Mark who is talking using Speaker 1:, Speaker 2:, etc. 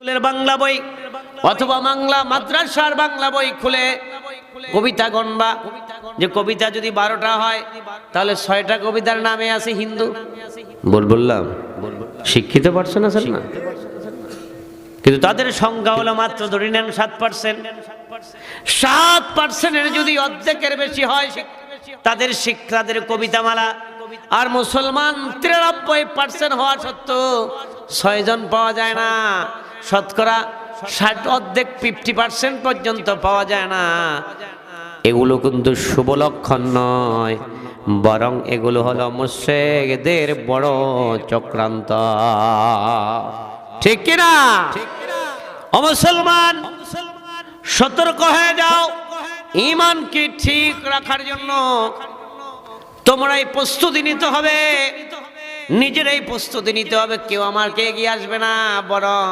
Speaker 1: স্কুলের বাংলা বই অথবা বাংলা মাদ্রাসার বাংলা বই খুলে কবিতা গণবা, যে কবিতা যদি 12টা হয় তাহলে 6টা কবিতার নামে আছে হিন্দু। বললাম শিক্ষিত পারছেন আছেন না, কিন্তু তাদের সংখ্যা হলো মাত্র ধরে নেন 7%। 7%-এর যদি অর্ধেকের বেশি হয় তাদের শিক্ষাদের কবিতামালা, আর মুসলমান 93% হওয়া সত্ত্বেও 6 জন পাওয়া যায় না, শতকরা 60 অর্ধেক 50% পর্যন্ত পাওয়া যায় না। এগুলো কিন্তু শুভ লক্ষণ নয়, বরং এগুলো হলো মুশরিকদের বড় চক্রান্ত। ঠিক কিনা? ও মুসলমান, সতর্ক হয়ে যাও। ঈমানকে ঠিক রাখার জন্য তোমরাই প্রস্তুতি নিতে হবে, নিজেরাই প্রস্তুতি নিতে হবে। কেউ আমাকে এগিয়ে আসবে না, বরং